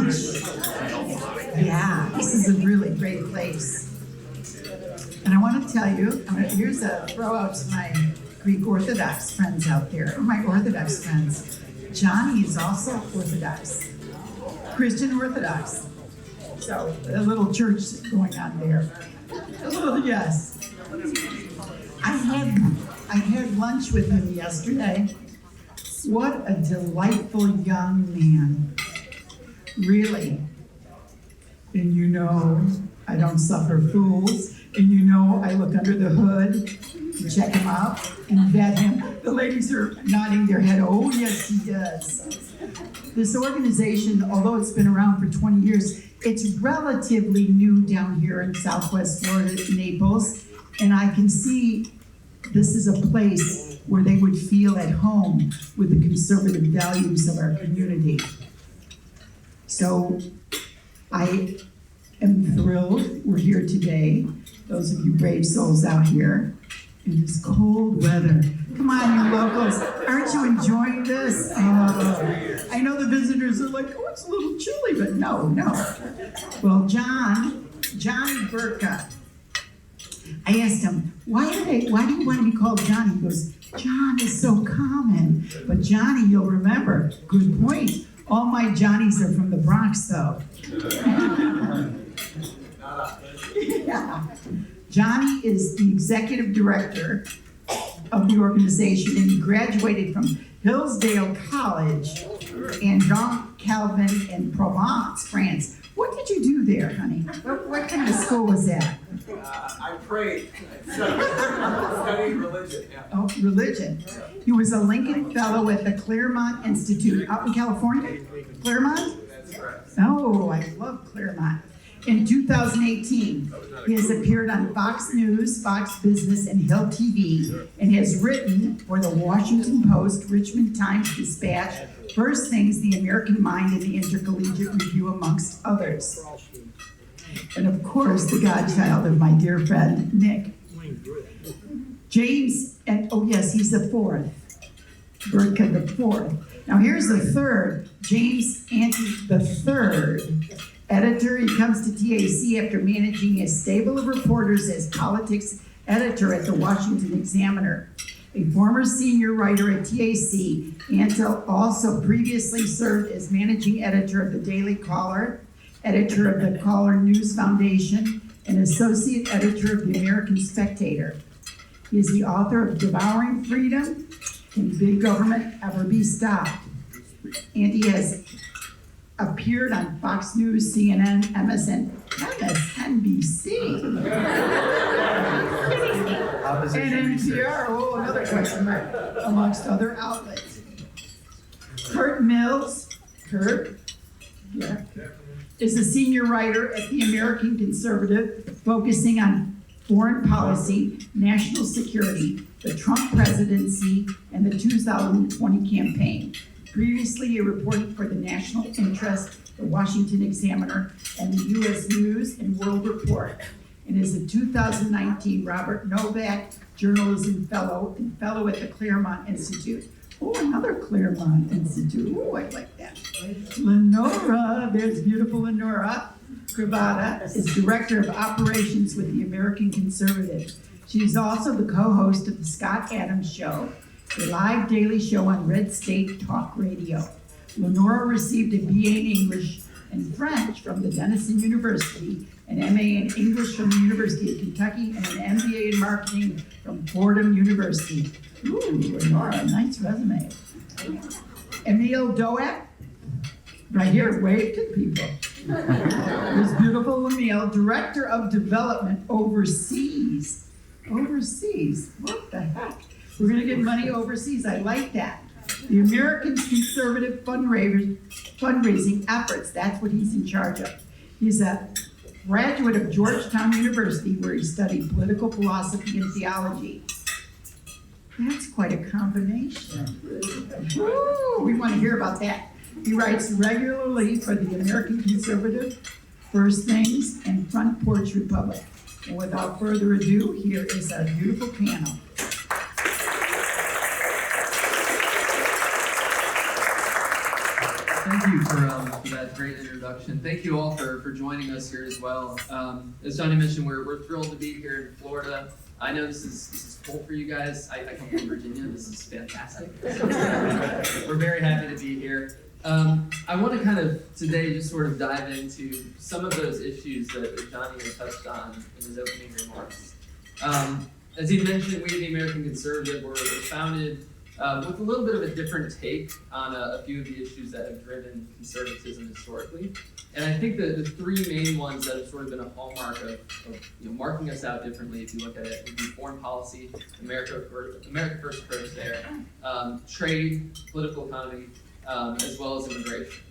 lunch. Yeah, this is a really great place. And I want to tell you, here's a throw out to my Greek Orthodox friends out there, or my Orthodox friends. Johnny is also Orthodox, Christian Orthodox. So a little church going on there. A little, yes. I had lunch with him yesterday. What a delightful young man. Really. And you know, I don't suffer fools. And you know, I look under the hood to check him out and vet him. The ladies are nodding their head, oh yes, he does. This organization, although it's been around for 20 years, it's relatively new down here in Southwest Florida, Naples. And I can see this is a place where they would feel at home with the conservative values of our community. So I am thrilled we're here today. Those of you brave souls out here in this cold weather. Come on, you locals. Aren't you enjoying this? I know the visitors are like, oh, it's a little chilly, but no. Well, Johnny Burtka, I asked him, why do you want to be called Johnny? He goes, John is so common. But Johnny, you'll remember, good point. All my Johnnies are from the Bronx, though. Yeah. Johnny is the executive director of the organization, and he graduated from Hillsdale College and Jean Calvin in Provence, France. What did you do there, honey? What kind of school was that? I prayed. I studied religion. Yeah. Oh, religion. He was a Lincoln Fellow at the Claremont Institute out in California. Claremont? That's correct. Oh, I love Claremont. In 2018, he has appeared on Fox News, Fox Business, and Hill TV, and has written for the Washington Post, Richmond Times-Dispatch, First Things, The American Mind, and the Intercollegiate Review, amongst others. And of course, the godchild of my dear friend, Nick. James, and oh yes, he's the fourth. Burtka the fourth. Now here's the third, James Antle the third. Editor, he comes to TAC after managing a stable of reporters as politics editor at the Washington Examiner. A former senior writer at TAC, Antle also previously served as managing editor of the Daily Caller, editor of the Caller News Foundation, and associate editor of the American Spectator. He is the author of Devouring Freedom, Can Big Government Ever Be Stopped? And he has appeared on Fox News, CNN, MSNBC, and NPR, oh, another question mark, amongst other outlets. Curt Mills, Curt, yeah, is a senior writer at the American Conservative, focusing on foreign policy, national security, the Trump presidency, and the 2020 campaign. Previously, he reported for the National Interest, the Washington Examiner, and the U.S. News and World Report, and is a 2019 Robert Novak Journalism Fellow and Fellow at the Claremont Institute. Oh, another Claremont Institute. Oh, I like that. Leonora, there's beautiful Leonora. Cravotta is Director of Operations with the American Conservative. She's also the co-host of the Scott Adams Show, a live daily show on Red State Talk Radio. Leonora received a BA in English and French from the Denison University, an MA in English from the University of Kentucky, and an MBA in marketing from Fordham University. Ooh, Leonora, nice resume. Emile Doak, right here, wave to people. This beautiful Emile, Director of Development overseas. Overseas, what the heck? We're going to get money overseas. I like that. The American Conservative fundraising efforts, that's what he's in charge of. He's a graduate of Georgetown University, where he studied political philosophy and theology. That's quite a combination. Woo, we want to hear about that. He writes regularly for the American Conservative, First Things, and Front Porch Republic. And without further ado, here is our beautiful panel. Thank you for that great introduction. Thank you all for joining us here as well. As Johnny mentioned, we're thrilled to be here in Florida. I know this is cold for you guys. I come from Virginia. This is fantastic. We're very happy to be here. I want to kind of today just sort of dive into some of those issues that Johnny had touched on in his opening remarks. As he mentioned, we, the American Conservative, were founded with a little bit of a different take on a few of the issues that have driven conservatism historically. And I think the three main ones that have sort of been a hallmark of marking us out differently, if you look at it, would be foreign policy, America First approach there, trade, political economy, as well as immigration.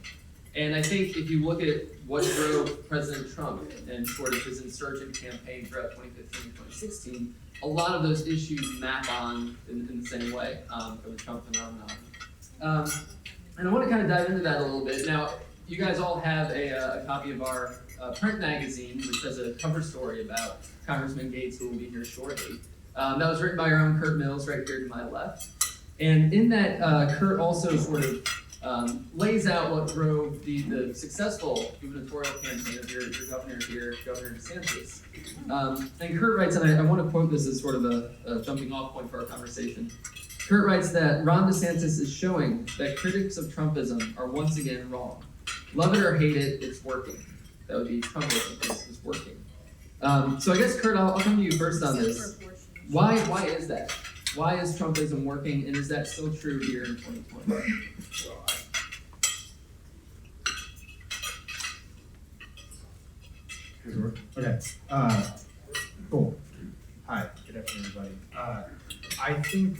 And I think if you look at what drove President Trump and sort of his insurgent campaign throughout 2015 and 2016, a lot of those issues map on in the same way for the Trump phenomenon. And I want to kind of dive into that a little bit. Now, you guys all have a copy of our print magazine, which has a cover story about Congressman Gates, who will be here shortly. That was written by our own Curt Mills, right here to my left. And in that, Curt also sort of lays out what drove the successful gubernatorial campaign of your governor here, Governor DeSantis. And Curt writes, and I want to quote this as sort of a jumping off point for our conversation. Curt writes that Ron DeSantis is showing that critics of Trumpism are once again wrong. Love it or hate it, it's working. That would be Trumpism is working. So I guess, Curt, I'll come to you first on this. Why is that? Why is Trumpism working, and is that still true here in 2020? Okay. Cool. Hi. Good afternoon, everybody. I think.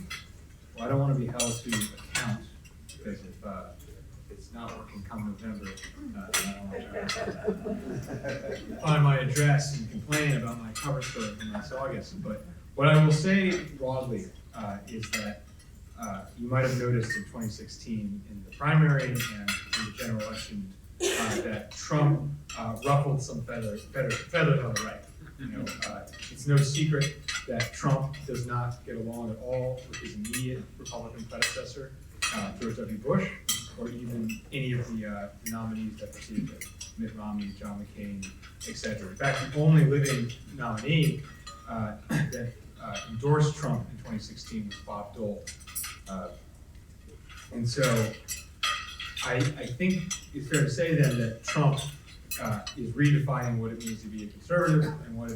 Well, I don't want to be held to account because if it's not working come November, I don't want to find my address and complain about my cover story from last August. But what I will say broadly is that you might have noticed in 2016 in the primary and in the general election that Trump ruffled some feathers on the right. It's no secret that Trump does not get along at all with his immediate Republican predecessor, George W. Bush, or even any of the nominees that preceded him, Mitt Romney, John McCain, etc. In fact, the only living nominee that endorsed Trump in 2016 was Bob Dole. And so I think it's fair to say then that Trump is redefining what it means to be a conservative and what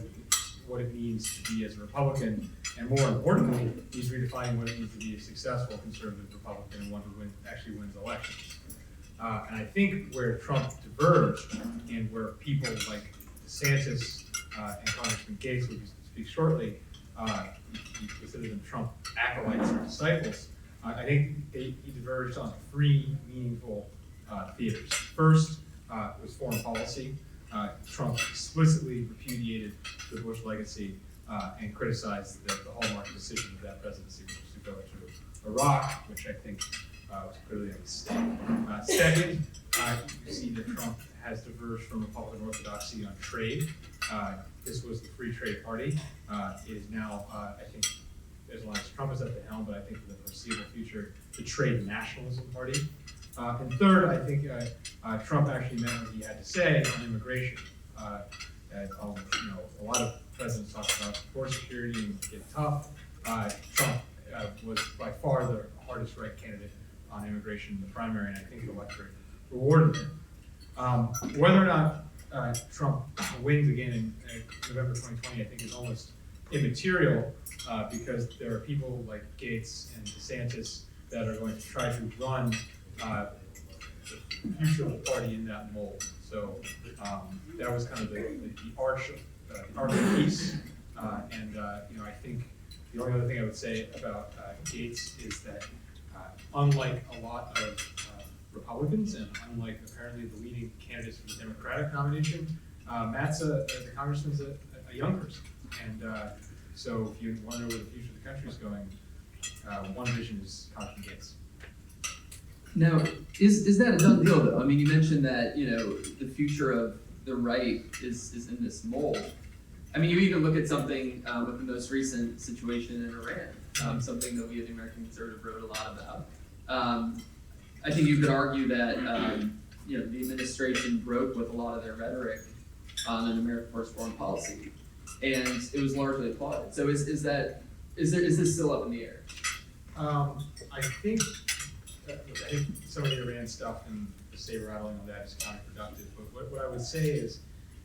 it means to be as a Republican, and more importantly, he's redefining what it means to be a successful conservative Republican and one who actually wins elections. And I think where Trump diverged and where people like DeSantis and Congressman Gates, who will speak shortly, you consider them Trump acolytes or disciples, I think he diverged on three meaningful theaters. First was foreign policy. Trump explicitly repudiated the Bush legacy and criticized the hallmark decision of that presidency, which was to go into Iraq, which I think was clearly a mistake. Second, you see that Trump has diverged from Republican orthodoxy on trade. This was the Free Trade Party. It is now, I think, as long as Trump is at the helm, but I think for the foreseeable future, the Trade Nationalism Party. And third, I think Trump actually meant what he had to say on immigration. A lot of presidents talk about border security and get tough. Trump was by far the hardest right candidate on immigration in the primary, and I think the electorate rewarded him. Whether or not Trump wins again in November 2020, I think is almost immaterial because there are people like Gates and DeSantis that are going to try to run the future of the party in that mold. So that was kind of the arch of the piece. And I think the only other thing I would say about Gates is that unlike a lot of Republicans and unlike apparently the leading candidates for the Democratic nomination, the congressman's a young person. And so if you want to know where the future of the country is going, one vision is Congressman Gates. Now, is that a done deal, though? I mean, you mentioned that, the future of the right is in this mold. I mean, you even look at something with the most recent situation in Iran, something that we at the American Conservative wrote a lot about. I think you could argue that the administration broke with a lot of their rhetoric on an America First foreign policy, and it was largely applauded. So is this still up in the air? I think some of the Iran stuff and the saber rattling on that is counterproductive. But what I would say is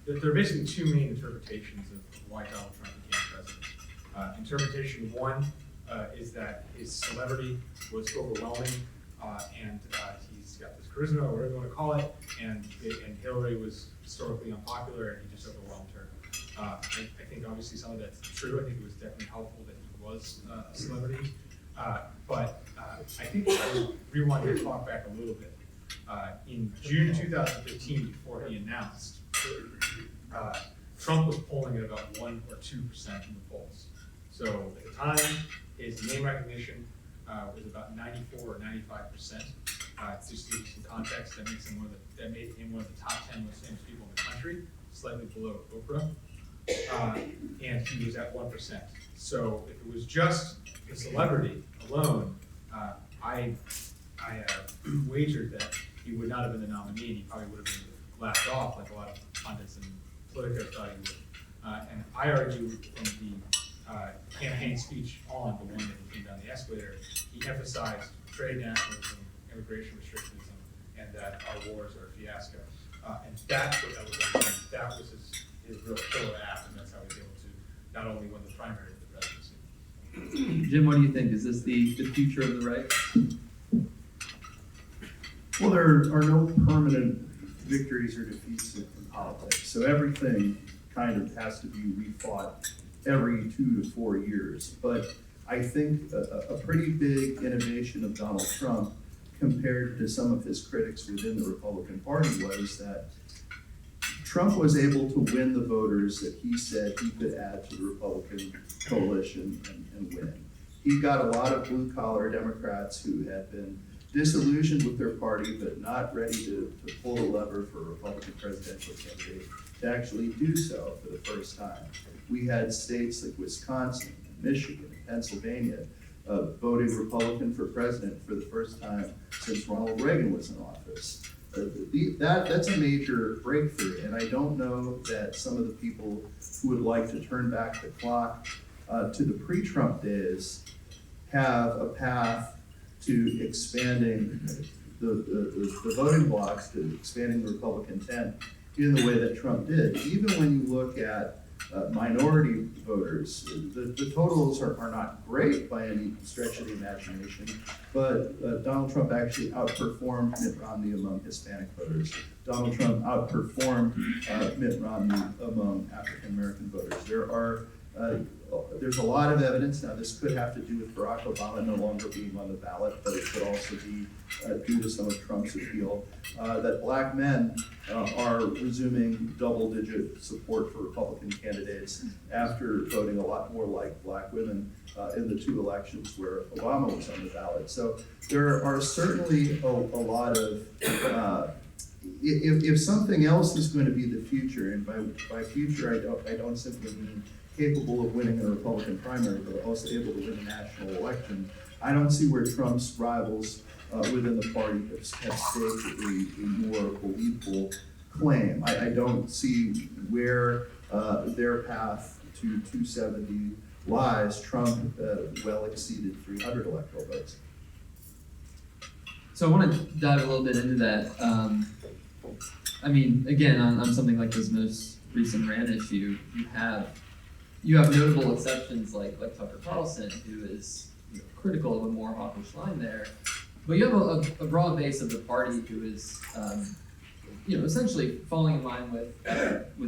that there are basically two main interpretations of why Donald Trump became president. Interpretation one is that his celebrity was overwhelming, and he's got this charisma, or whatever you want to call it, and Hillary was historically unpopular, and he just overwhelmed her. I think obviously some of that's true. I think it was definitely helpful that he was a celebrity. But I think I would rewind your clock back a little bit. In June 2015, before he announced, Trump was polling at about 1 or 2% in the polls. So at the time, his name recognition was about 94 or 95%. Just to give you some context, that made him one of the top 10 most famous people in the country, slightly below Oprah. And he was at 1%. So if it was just the celebrity alone, I wagered that he would not have been the nominee, and he probably would have been laughed off like a lot of pundits and Politico thought he would. And I argue from the campaign speech on, the one that he came down the escalator, he emphasized trade nationalism, immigration restrictionism, and that our wars are a fiasco. And that's what that was like. That was his real killer app, and that's how he was able to not only win the primary but the presidency. Jim, what do you think? Is this the future of the right? Well, there are no permanent victories or defeats in politics. So everything kind of has to be refought every 2 to 4 years. But I think a pretty big innovation of Donald Trump compared to some of his critics within the Republican Party was that Trump was able to win the voters that he said he could add to the Republican coalition and win. He got a lot of blue-collar Democrats who had been disillusioned with their party but not ready to pull the lever for a Republican presidential candidate to actually do so for the first time. We had states like Wisconsin, Michigan, Pennsylvania voting Republican for president for the first time since Ronald Reagan was in office. That's a major breakthrough, and I don't know that some of the people who would like to turn back the clock to the pre-Trump days have a path to expanding the voting blocks, to expanding the Republican tent in the way that Trump did. Even when you look at minority voters, the totals are not great by any stretch of the imagination, but Donald Trump actually outperformed Mitt Romney among Hispanic voters. Donald Trump outperformed Mitt Romney among African American voters. There's a lot of evidence. Now, this could have to do with Barack Obama no longer being on the ballot, but it could also be due to some of Trump's appeal, that black men are resuming double-digit support for Republican candidates after voting a lot more like black women in the 2 elections where Obama was on the ballot. So there are certainly a lot of, if something else is going to be the future, and by future I don't simply mean capable of winning a Republican primary, but also able to win a national election, I don't see where Trump's rivals within the party have staged a more believable claim. I don't see where their path to 270 lies. Trump well exceeded 300 electoral votes. So I want to dive a little bit into that. I mean, again, on something like this most recent rant issue, you have notable exceptions like Tucker Carlson, who is critical of a more hawkish line there. But you have a broad base of the party who is, essentially falling in line with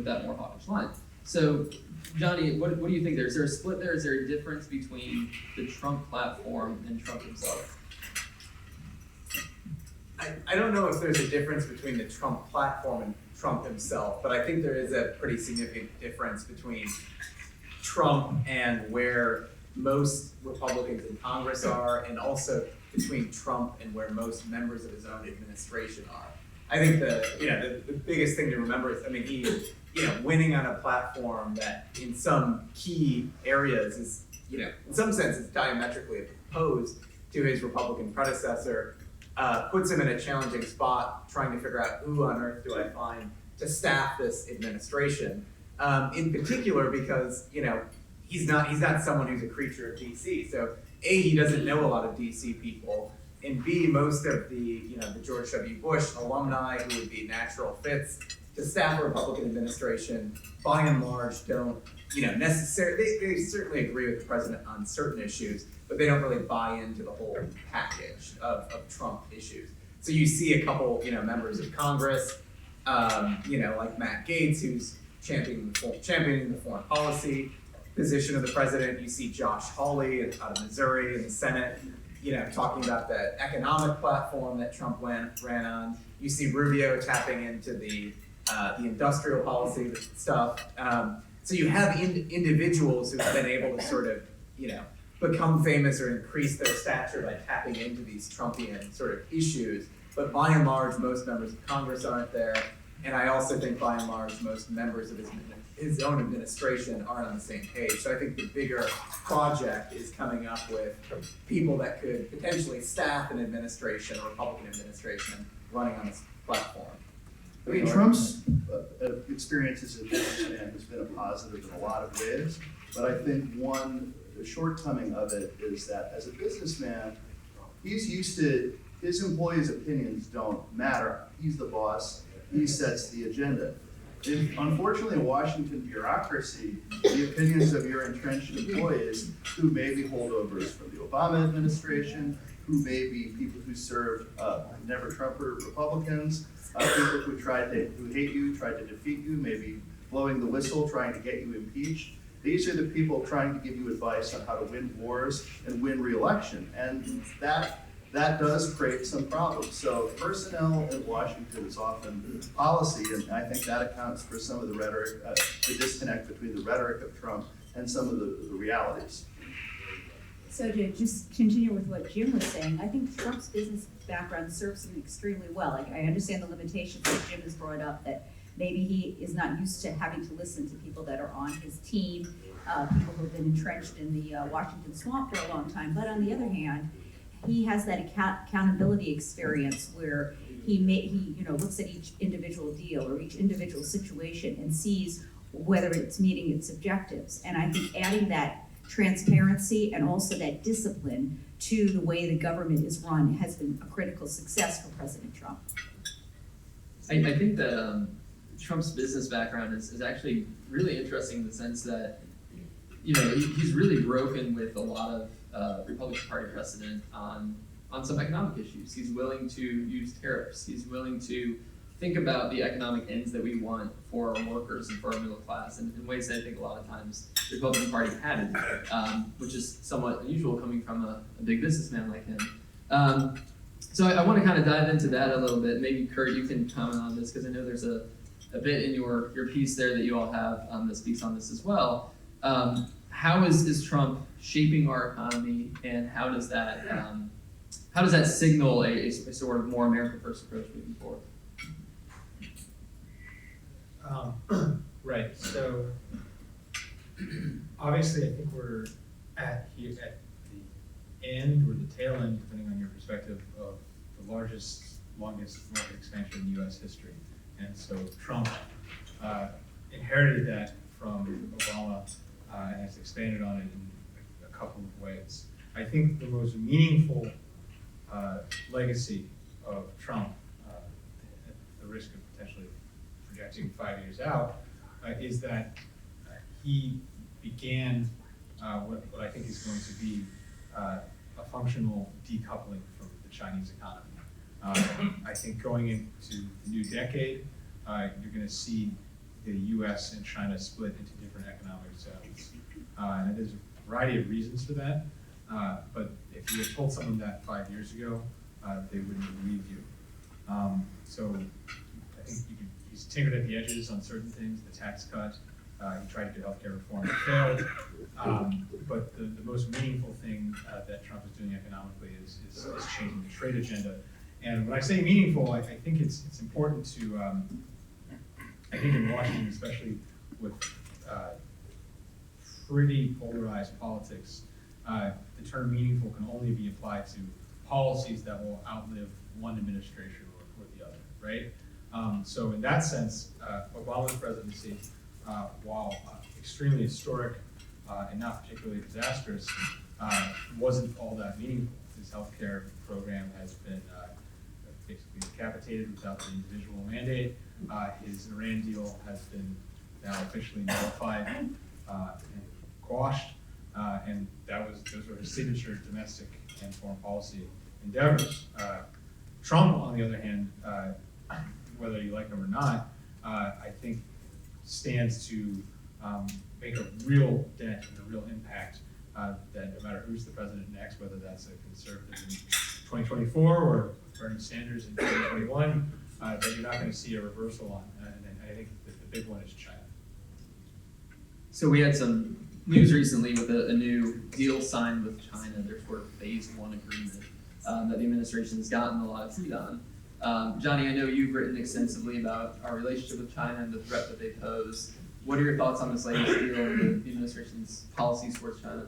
that more hawkish line. So, Johnny, what do you think there? Is there a split there? Is there a difference between the Trump platform and Trump himself? I don't know if there's a difference between the Trump platform and Trump himself, but I think there is a pretty significant difference between Trump and where most Republicans in Congress are, and also between Trump and where most members of his own administration are. I think the biggest thing to remember is, he winning on a platform that in some key areas is, in some sense, is diametrically opposed to his Republican predecessor. puts him in a challenging spot, trying to figure out who on earth do I find to staff this administration. In particular, because he's not someone who's a creature of DC. So A, he doesn't know a lot of DC people, and B, most of the George W. Bush alumni who would be natural fits to staff a Republican administration, by and large, don't necessarily. They certainly agree with the president on certain issues, but they don't really buy into the whole package of Trump issues. So you see a couple members of Congress, like Matt Gaetz, who's championing the foreign policy position of the president. You see Josh Hawley out of Missouri in the Senate, talking about the economic platform that Trump ran on. You see Rubio tapping into the industrial policy stuff. So you have individuals who've been able to sort of, become famous or increase their stature by tapping into these Trumpian sort of issues. But by and large, most members of Congress aren't there. And I also think by and large, most members of his own administration aren't on the same page. So I think the bigger project is coming up with people that could potentially staff an administration, a Republican administration, running on this platform. I mean, Trump's experience as a businessman has been a positive in a lot of ways, but I think the shortcoming of it is that as a businessman, he's used to his employees' opinions don't matter. He's the boss. He sets the agenda. Unfortunately, in Washington bureaucracy, the opinions of your entrenched employees, who may be holdovers from the Obama administration, who may be people who served never Trumper Republicans, people who hate you, tried to defeat you, maybe blowing the whistle, trying to get you impeached. These are the people trying to give you advice on how to win wars and win re-election, and that does create some problems. So personnel in Washington is often policy, and I think that accounts for some of the rhetoric, the disconnect between the rhetoric of Trump and some of the realities. So to just continue with what Jim was saying, I think Trump's business background serves him extremely well. Like, I understand the limitations that Jim has brought up, that maybe he is not used to having to listen to people that are on his team, people who have been entrenched in the Washington swamp for a long time. But on the other hand, he has that accountability experience where he looks at each individual deal or each individual situation and sees whether it's meeting its objectives. And I think adding that transparency and also that discipline to the way the government is run has been a critical success for President Trump. I think that Trump's business background is actually really interesting in the sense that, he's really broken with a lot of Republican Party precedent on some economic issues. He's willing to use tariffs. He's willing to think about the economic ends that we want for our workers and for our middle class in ways that I think a lot of times the Republican Party hadn't, which is somewhat unusual coming from a big businessman like him. So I want to kind of dive into that a little bit. Maybe Curt, you can comment on this because I know there's a bit in your piece there that you all have that speaks on this as well. How is Trump shaping our economy, and how does that signal a sort of more America First approach moving forward? Right. So obviously, I think we're at the end or the tail end, depending on your perspective, of the longest market expansion in U.S. history. And so Trump inherited that from Obama and has expanded on it in a couple of ways. I think the most meaningful legacy of Trump, at the risk of potentially projecting 5 years out, is that he began what I think is going to be a functional decoupling from the Chinese economy. I think going into the new decade, you're going to see the U.S. and China split into different economic zones. And there's a variety of reasons for that, but if you had told someone that 5 years ago, they wouldn't have believed you. So I think he's tinkered at the edges on certain things, the tax cut, he tried to do healthcare reform, it failed. But the most meaningful thing that Trump is doing economically is changing the trade agenda. And when I say meaningful, I think it's important to, I think in Washington, especially with pretty polarized politics, the term meaningful can only be applied to policies that will outlive one administration or the other, right? So in that sense, Obama's presidency, while extremely historic and not particularly disastrous, wasn't all that meaningful. His healthcare program has been basically decapitated without the individual mandate. His Iran deal has been now officially nullified and quashed, and those were his signature domestic and foreign policy endeavors. Trump, on the other hand, whether you like him or not, I think stands to make a real dent and a real impact that no matter who's the president next, whether that's a conservative in 2024 or Bernie Sanders in 2021, that you're not going to see a reversal on. And I think that the big one is China. So we had some news recently with a new deal signed with China, their sort of phase one agreement that the administration has gotten a lot of heat on. Johnny, I know you've written extensively about our relationship with China and the threat that they pose. What are your thoughts on this latest deal and the administration's policies towards China?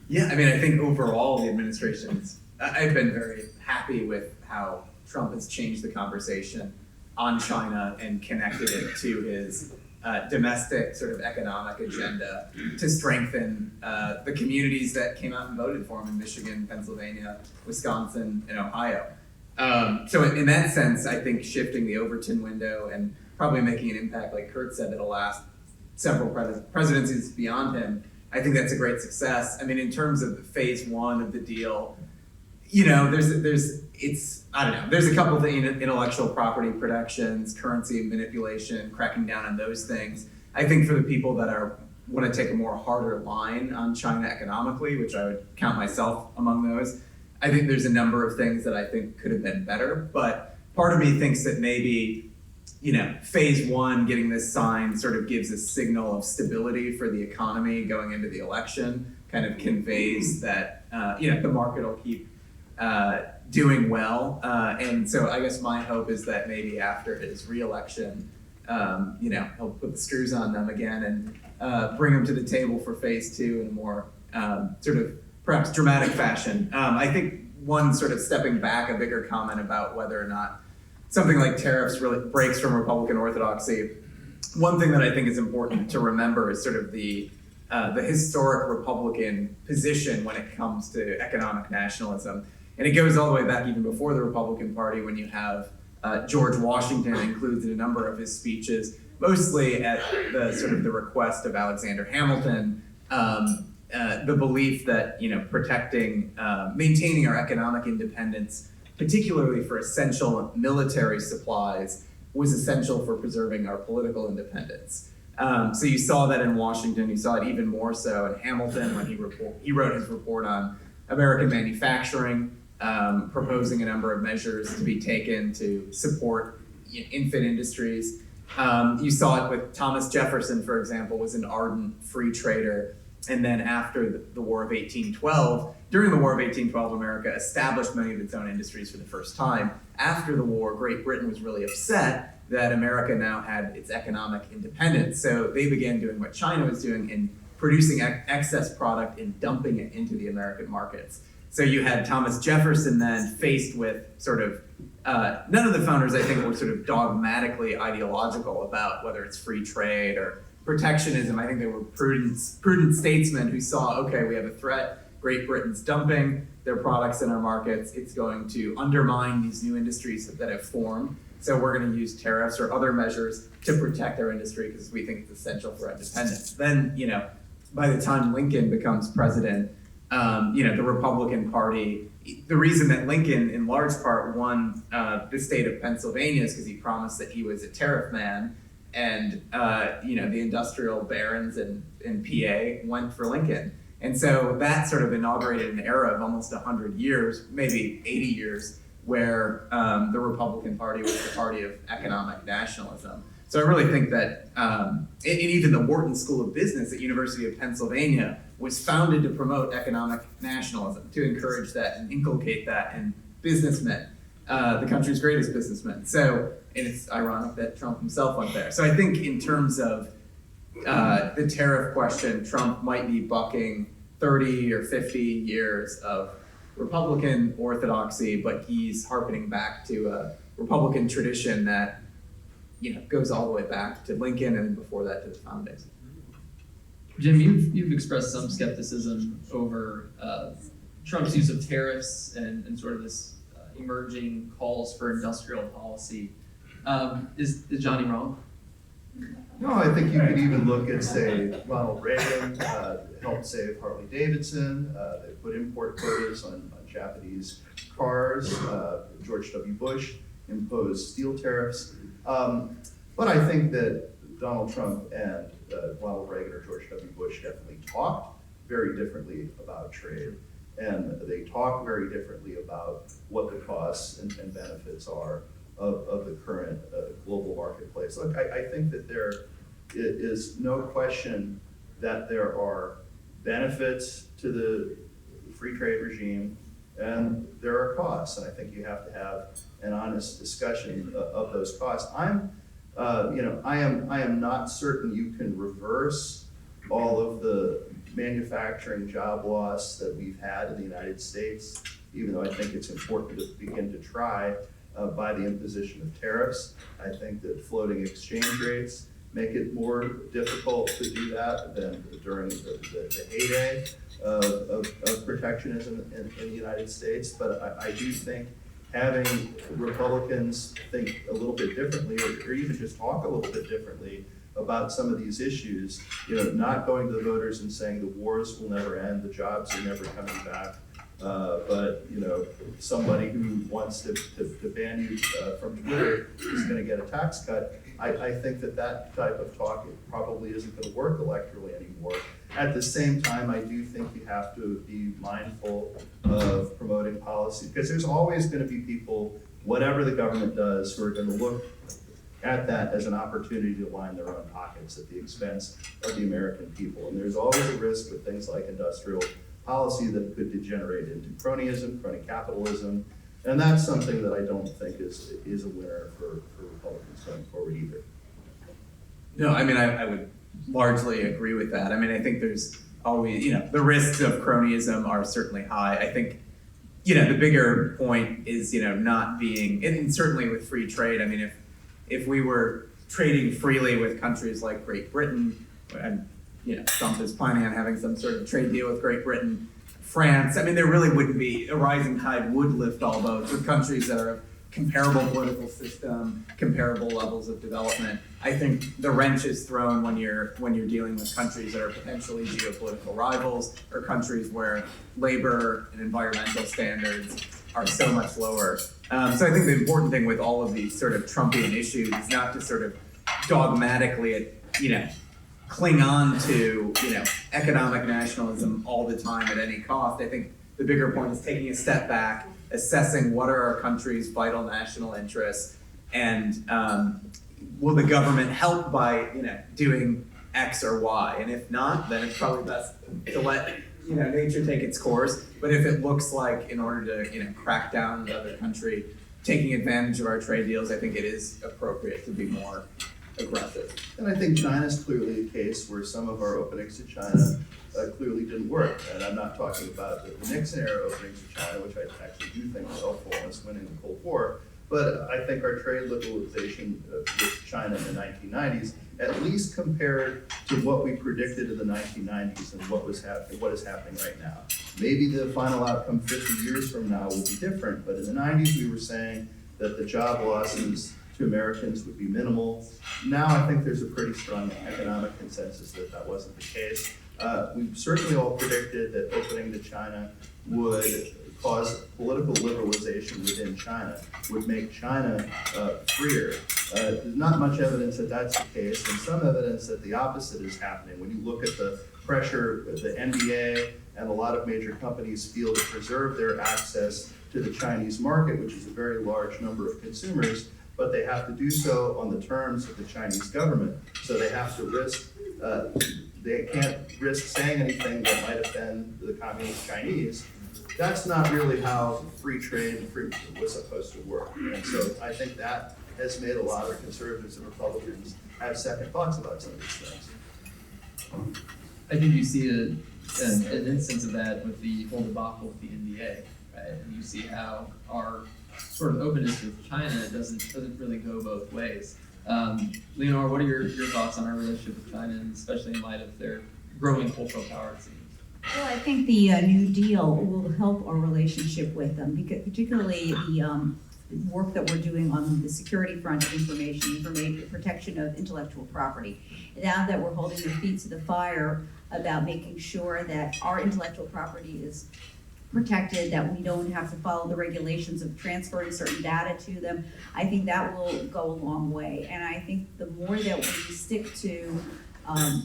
Yeah, I mean, I think overall the administration's, I've been very happy with how Trump has changed the conversation on China and connected it to his domestic sort of economic agenda to strengthen the communities that came out and voted for him in Michigan, Pennsylvania, Wisconsin, and Ohio. So in that sense, I think shifting the Overton window and probably making an impact, like Curt said, that'll last several presidencies beyond him, I think that's a great success. I mean, in terms of phase one of the deal, you know, there's a couple of intellectual property protections, currency manipulation, cracking down on those things. I think for the people that want to take a more harder line on China economically, which I would count myself among those, I think there's a number of things that I think could have been better. But part of me thinks that maybe, you know, phase one, getting this signed sort of gives a signal of stability for the economy going into the election, kind of conveys that, you know, the market will keep doing well. And so I guess my hope is that maybe after his reelection, you know, he'll put the screws on them again and bring them to the table for phase two in a more sort of perhaps dramatic fashion. I think one sort of stepping back, a bigger comment about whether or not something like tariffs really breaks from Republican orthodoxy. One thing that I think is important to remember is sort of the historic Republican position when it comes to economic nationalism. And it goes all the way back even before the Republican Party when you have George Washington includes in a number of his speeches, mostly at the sort of the request of Alexander Hamilton, the belief that, you know, protecting, maintaining our economic independence, particularly for essential military supplies, was essential for preserving our political independence. So you saw that in Washington, you saw it even more so in Hamilton when he wrote his report on American manufacturing, proposing a number of measures to be taken to support infant industries. You saw it with Thomas Jefferson, for example, was an ardent free trader. And then after the War of 1812, during the War of 1812, America established many of its own industries for the first time. After the war, Great Britain was really upset that America now had its economic independence. So they began doing what China was doing in producing excess product and dumping it into the American markets. So you had Thomas Jefferson then faced with sort of, none of the founders I think were sort of dogmatically ideological about whether it's free trade or protectionism. I think they were prudent statesmen who saw, okay, we have a threat. Great Britain's dumping their products in our markets. It's going to undermine these new industries that have formed. So we're going to use tariffs or other measures to protect our industry because we think it's essential for our independence. Then, you know, by the time Lincoln becomes president, you know, the Republican Party, the reason that Lincoln in large part won the state of Pennsylvania is because he promised that he was a tariff man. And, you know, the industrial barons in PA went for Lincoln. And so that sort of inaugurated an era of almost 100 years, maybe 80 years, where the Republican Party was the party of economic nationalism. So I really think that, and even the Wharton School of Business at University of Pennsylvania was founded to promote economic nationalism, to encourage that and inculcate that in businessmen, the country's greatest businessmen. So, and it's ironic that Trump himself went there. So I think in terms of the tariff question, Trump might be bucking 30 or 50 years of Republican orthodoxy, but he's harkening back to a Republican tradition that, goes all the way back to Lincoln and before that to the foundings. Jim, you've expressed some skepticism over Trump's use of tariffs and sort of this emerging calls for industrial policy. Is Johnny wrong? No, I think you could even look at, say, Ronald Reagan helped save Harley Davidson. They put import quotas on Japanese cars. George W. Bush imposed steel tariffs. But I think that Donald Trump and Ronald Reagan or George W. Bush definitely talked very differently about trade. And they talk very differently about what the costs and benefits are of the current global marketplace. Look, I think that there is no question that there are benefits to the free trade regime and there are costs. And I think you have to have an honest discussion of those costs. I am not certain you can reverse all of the manufacturing job loss that we've had in the United States, even though I think it's important to begin to try by the imposition of tariffs. I think that floating exchange rates make it more difficult to do that than during the heyday of protectionism in the United States. But I do think having Republicans think a little bit differently or even just talk a little bit differently about some of these issues, not going to the voters and saying the wars will never end, the jobs are never coming back, but somebody who wants to ban you from Twitter is going to get a tax cut. I think that type of talk probably isn't going to work electorally anymore. At the same time, I do think you have to be mindful of promoting policy, because there's always going to be people, whatever the government does, who are going to look at that as an opportunity to line their own pockets at the expense of the American people. And there's always a risk with things like industrial policy that could degenerate into cronyism, crony capitalism, and that's something that I don't think is a winner for Republicans going forward either. No, I would largely agree with that. I think there's always, the risks of cronyism are certainly high. I think, the bigger point is, not being, and certainly with free trade, if we were trading freely with countries like Great Britain, and Trump is planning on having some sort of trade deal with Great Britain, France, there really wouldn't be, a rising tide would lift all boats with countries that are comparable political system, comparable levels of development. I think the wrench is thrown when you're dealing with countries that are potentially geopolitical rivals or countries where labor and environmental standards are so much lower. So I think the important thing with all of these sort of Trumpian issues is not to sort of dogmatically, cling on to, economic nationalism all the time at any cost. I think the bigger point is taking a step back, assessing what are our country's vital national interests, and will the government help by, doing X or Y? And if not, then it's probably best to let, nature take its course. But if it looks like in order to, crack down the other country, taking advantage of our trade deals, I think it is appropriate to be more aggressive. And I think China's clearly a case where some of our openings to China clearly didn't work. And I'm not talking about the Nixon era openings to China, which I actually do think was helpful in us winning the Cold War. But I think our trade liberalization with China in the 1990s, at least compared to what we predicted in the 1990s and what is happening right now. Maybe the final outcome 50 years from now will be different, but in the 90s we were saying that the job losses to Americans would be minimal. Now I think there's a pretty strong economic consensus that that wasn't the case. We certainly all predicted that opening to China would cause political liberalization within China, would make China freer. There's not much evidence that that's the case, and some evidence that the opposite is happening. When you look at the pressure the NBA and a lot of major companies feel to preserve their access to the Chinese market, which is a very large number of consumers, but they have to do so on the terms of the Chinese government. So they have to risk, they can't risk saying anything that might offend the communist Chinese. That's not really how free trade was supposed to work. And so I think that has made a lot of conservatives and Republicans have second thoughts about some of these things. I think you see an instance of that with the whole debacle with the NBA. right? And you see how our sort of openness with China doesn't really go both ways. Leonora, what are your thoughts on our relationship with China, and especially in light of their growing cultural power, it seems? Well, I think the New Deal will help our relationship with them, because particularly the work that we're doing on the security front of information protection of intellectual property. Now that we're holding their feet to the fire about making sure that our intellectual property is protected, that we don't have to follow the regulations of transferring certain data to them, I think that will go a long way. And I think the more that we stick to the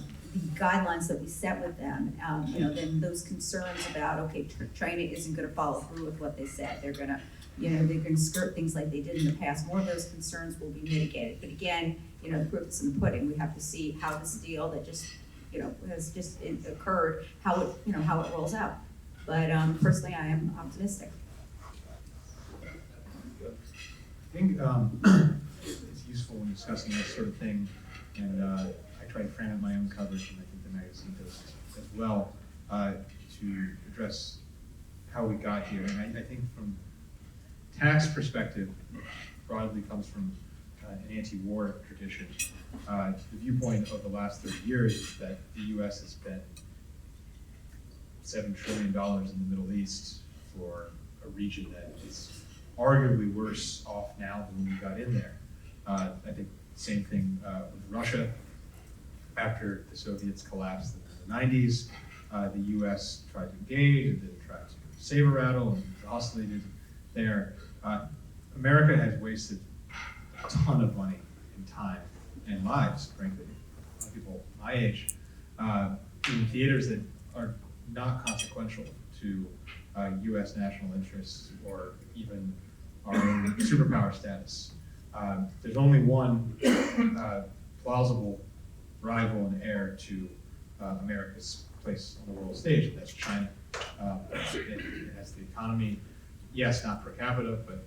guidelines that we set with them, then those concerns about, okay, China isn't gonna follow through with what they said, they're gonna skirt things like they did in the past, more of those concerns will be mitigated. But again, the proof is in the pudding. We have to see how this deal that just, has just occurred, how it rolls out. But personally, I am optimistic. I think it's useful when discussing this sort of thing, and I try to frame up my own coverage, and I think the magazine does as well, to address how we got here. And I think from TAC's perspective, broadly comes from an anti-war tradition. The viewpoint of the last 30 years is that the U.S. has spent $7 trillion in the Middle East for a region that is arguably worse off now than when we got in there. I think same thing with Russia. After the Soviets collapsed in the 90s, the U.S. tried to engage and then tried to saber rattle and oscillated there. America has wasted a ton of money and time and lives, frankly, a lot of people my age, in theaters that are not consequential to U.S. national interests or even our own superpower status. There's only one plausible rival and heir to America's place on the world stage, and that's China. It has the economy, yes, not per capita, but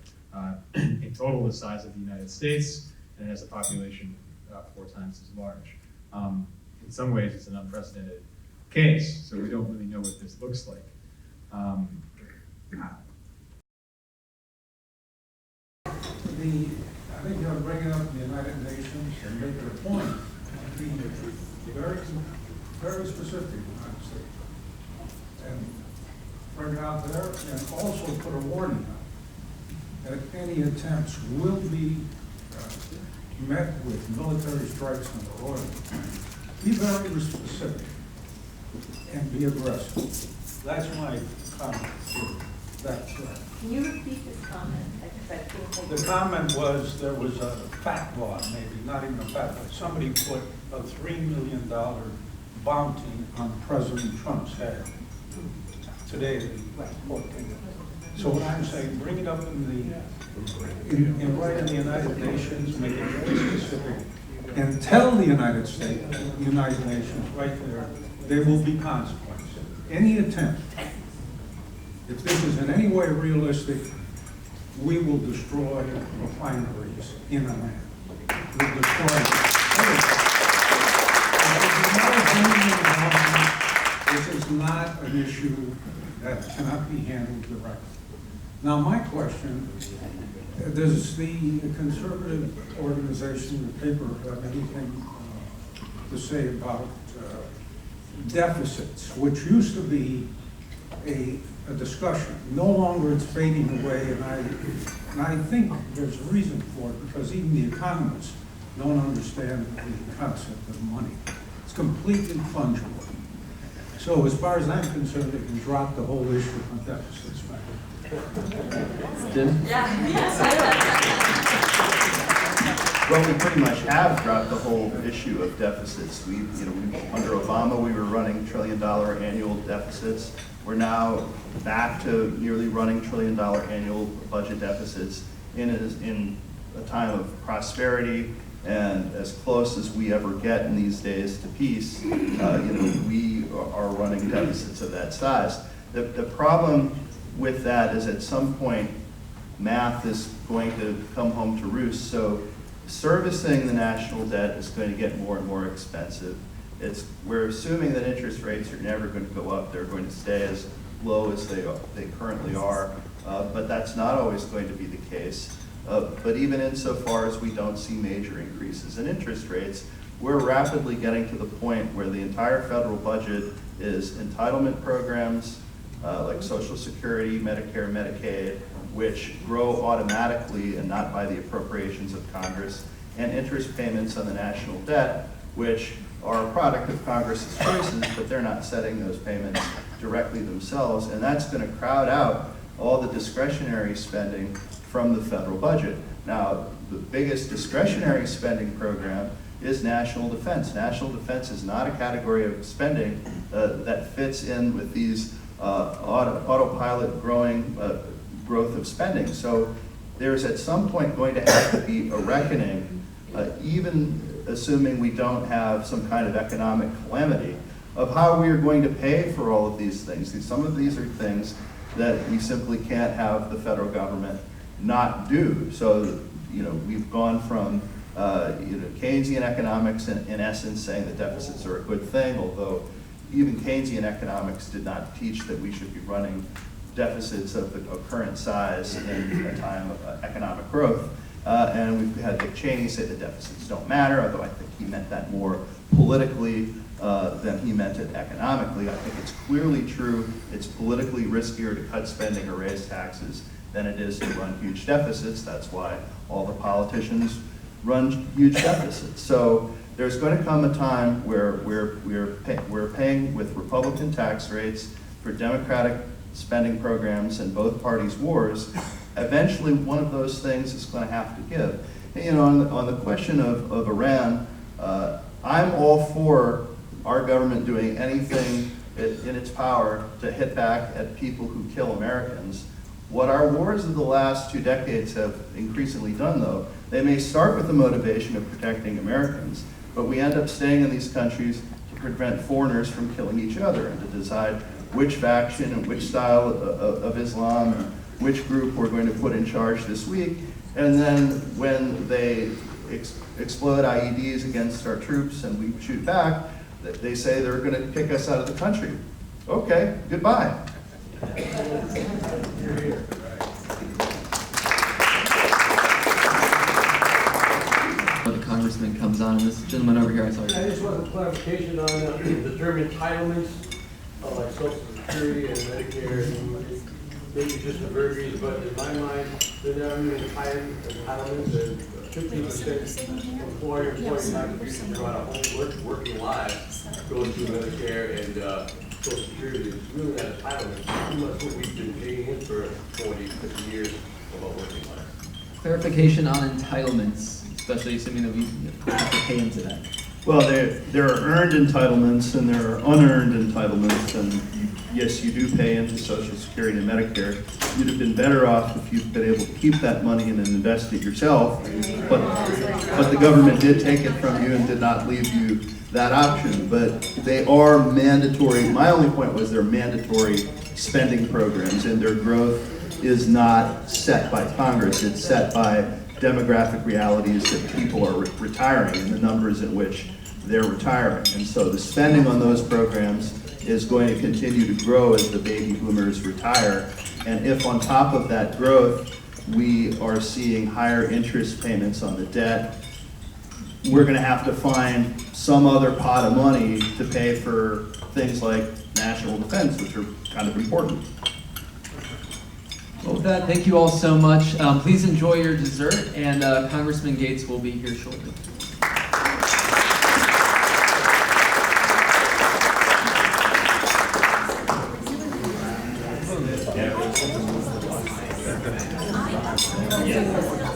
in total the size of the United States, and it has a population 4 times as large. In some ways, it's an unprecedented case, so we don't really know what this looks like. I think you ought to bring it up in the United Nations and make it a point. Be very specific, United States. And bring it out there, and also put a warning out that any attempts will be met with military strikes on the oil. Be very specific and be aggressive. That's my comment to that threat. Can you repeat this comment? The comment was there was a fat law, maybe, not even a fat law. Somebody put a $3 million bounty on President Trump's head. Today, so what I'm saying, bring it up in right in the United Nations, make it very specific, and tell the United Nations right there will be consequences. Any attempt, if this is in any way realistic, we will destroy refineries in Iran. We'll destroy this is not an issue that cannot be handled directly. Now, my question, does the conservative organization, the paper, have anything to say about deficits, which used to be a discussion? No longer it's fading away, and I think there's a reason for it, because even the economists don't understand the concept of money. It's completely fungible. So as far as I'm concerned, they can drop the whole issue on deficits. Jim? Well, we pretty much have dropped the whole issue of deficits. Under Obama, we were running $1 trillion annual deficits. We're now back to nearly running $1 trillion annual budget deficits in a time of prosperity, and as close as we ever get in these days to peace. We are running deficits of that size. The problem with that is at some point, math is going to come home to roost. So servicing the national debt is going to get more and more expensive. We're assuming that interest rates are never going to go up. They're going to stay as low as they currently are. but that's not always going to be the case. But even insofar as we don't see major increases in interest rates, we're rapidly getting to the point where the entire federal budget is entitlement programs like Social Security, Medicare, Medicaid, which grow automatically and not by the appropriations of Congress, and interest payments on the national debt, which are a product of Congress's choices, but they're not setting those payments directly themselves, and that's going to crowd out all the discretionary spending from the federal budget. Now, the biggest discretionary spending program is national defense. National defense is not a category of spending that fits in with these autopilot growth of spending. So there's at some point going to have to be a reckoning, even assuming we don't have some kind of economic calamity, of how we are going to pay for all of these things. Some of these are things that we simply can't have the federal government not do. So, we've gone from Keynesian economics in essence saying that deficits are a good thing, although even Keynesian economics did not teach that we should be running deficits of the current size in a time of economic growth. And we've had Dick Cheney say that deficits don't matter, although I think he meant that more politically than he meant it economically. I think it's clearly true it's politically riskier to cut spending or raise taxes than it is to run huge deficits. That's why all the politicians run huge deficits. So there's going to come a time where we're paying with Republican tax rates for Democratic spending programs and both parties' wars. Eventually, one of those things is going to have to give. And, on the question of Iran, I'm all for our government doing anything in its power to hit back at people who kill Americans. What our wars of the last 2 decades have increasingly done, though, they may start with the motivation of protecting Americans, but we end up staying in these countries to prevent foreigners from killing each other and to decide which faction and which style of Islam and which group we're going to put in charge this week. And then when they explode IEDs against our troops and we shoot back, they say they're going to kick us out of the country. Okay, goodbye. The congressman comes on, and this gentleman over here, I saw you. I just want a clarification on the term entitlements, like Social Security and Medicare, and maybe just the verbiage, but in my mind, they're not even entitlements, and 50% employer-employee contribution throughout a whole working lives goes to Medicare and Social Security. It's really not entitlement. It's pretty much what we've been paying in for 40, 50 years of our working life. Clarification on entitlements, especially assuming that we have to pay into that. Well, there are earned entitlements and there are unearned entitlements, and yes, you do pay into Social Security and Medicare. You'd have been better off if you'd been able to keep that money and invest it yourself, but the government did take it from you and did not leave you that option. But they are mandatory. My only point was they're mandatory spending programs, and their growth is not set by Congress. It's set by demographic realities that people are retiring and the numbers in which they're retiring. And so the spending on those programs is going to continue to grow as the baby boomers retire. And if on top of that growth, we are seeing higher interest payments on the debt, we're going to have to find some other pot of money to pay for things like national defense, which are kind of important. Well, with that, thank you all so much. Please enjoy your dessert, and Congressman Gates will be here shortly. Yeah.